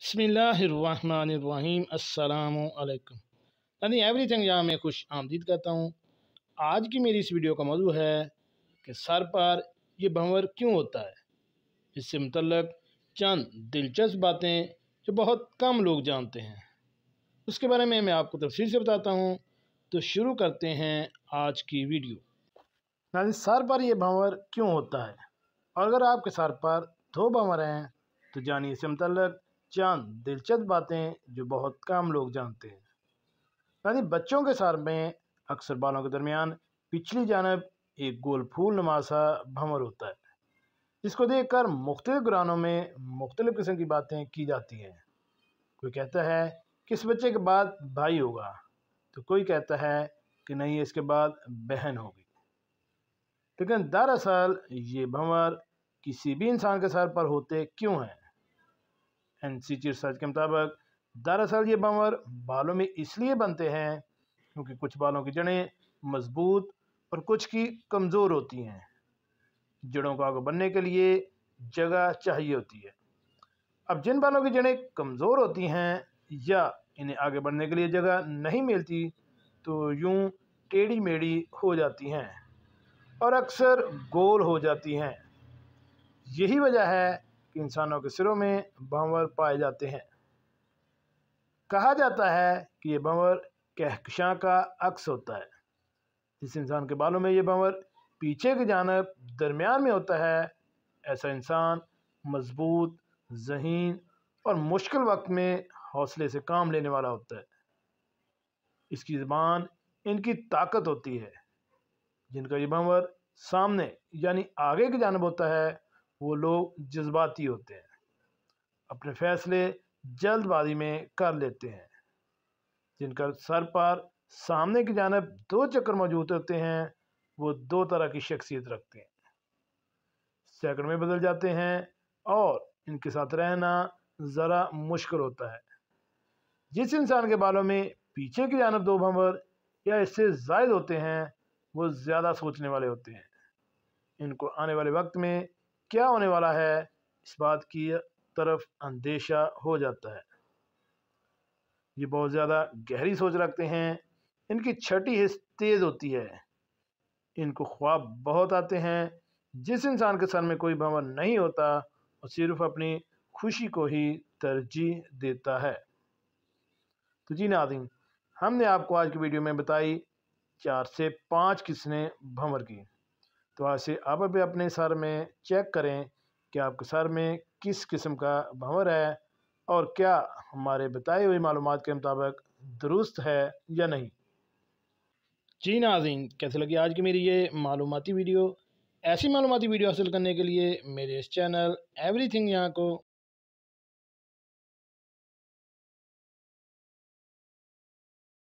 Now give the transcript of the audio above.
बिस्मिल्लाहिर्रहमानिर्रहीम अस्सलामुअलैकुम। यानी एवरीथिंग यहाँ मैं खुश आमदीद कहता हूँ। आज की मेरी इस वीडियो का मौजू है कि सर पर ये भंवर क्यों होता है। इससे मुतल्लक चंद दिलचस्प बातें जो बहुत कम लोग जानते हैं, उसके बारे में मैं आपको तफसील से बताता हूँ। तो शुरू करते हैं आज की वीडियो। यानी सर पर यह भंवर क्यों होता है, और अगर आपके सर पर दो भंवर हैं तो जानिए इससे मुतल्लक चंद दिलचस्प बातें जो बहुत कम लोग जानते हैं। यानी बच्चों के सर में अक्सर बालों के दरमियान पिछली जानब एक गोल फूल नुमा सा भंवर होता है, जिसको देखकर मुख्तलिफ घरानों में मुख्तलिफ किस्म की बातें की जाती हैं। कोई कहता है कि इस बच्चे के बाद भाई होगा, तो कोई कहता है कि नहीं, इसके बाद बहन होगी। लेकिन दरअसल ये भंवर किसी भी इंसान के सर पर होते क्यों हैं? NCT रिसर्च के मुताबिक दरअसल ये भंवर बालों में इसलिए बनते हैं क्योंकि कुछ बालों की जड़ें मजबूत और कुछ की कमज़ोर होती हैं। जड़ों को आगे बढ़ने के लिए जगह चाहिए होती है। अब जिन बालों की जड़ें कमज़ोर होती हैं या इन्हें आगे बढ़ने के लिए जगह नहीं मिलती, तो यूं टेढ़ी मेढ़ी हो जाती हैं और अक्सर गोल हो जाती हैं। यही वजह है कि इंसानों के सिरों में भंवर पाए जाते हैं। कहा जाता है कि ये भंवर कहकशां का अक्स होता है। जिस इंसान के बालों में ये भंवर पीछे की जानब दरमियान में होता है, ऐसा इंसान मजबूत, ज़हीन और मुश्किल वक्त में हौसले से काम लेने वाला होता है। इसकी ज़बान इनकी ताकत होती है। जिनका ये भंवर सामने यानी आगे की जानब होता है, वो लोग जज्बाती होते हैं, अपने फैसले जल्दबाजी में कर लेते हैं। जिनका सर पर सामने की जानब दो चक्कर मौजूद होते हैं, वो दो तरह की शख्सियत रखते हैं, सेकंड में बदल जाते हैं और इनके साथ रहना ज़रा मुश्किल होता है। जिस इंसान के बालों में पीछे की जानब दो भंवर या इससे ज़ायद होते हैं, वो ज़्यादा सोचने वाले होते हैं। इनको आने वाले वक्त में क्या होने वाला है, इस बात की तरफ अंदेशा हो जाता है। ये बहुत ज़्यादा गहरी सोच रखते हैं। इनकी छठी हिस्स तेज़ होती है। इनको ख्वाब बहुत आते हैं। जिस इंसान के सर में कोई भंवर नहीं होता, वो सिर्फ अपनी खुशी को ही तरजीह देता है। तो जी नाज़रीन, हमने आपको आज की वीडियो में बताई 4 से 5 किस्में भंवर की। तो आज से आप भी अपने सर में चेक करें कि आपके सर में किस किस्म का भंवर है और क्या हमारे बताए हुए मालूमात के मुताबिक दुरुस्त है या नहीं। जी नाज़रीन, कैसे लगी आज की मेरी ये मालूमाती वीडियो? ऐसी मालूमाती वीडियो हासिल करने के लिए मेरे इस चैनल एवरीथिंग यहाँ को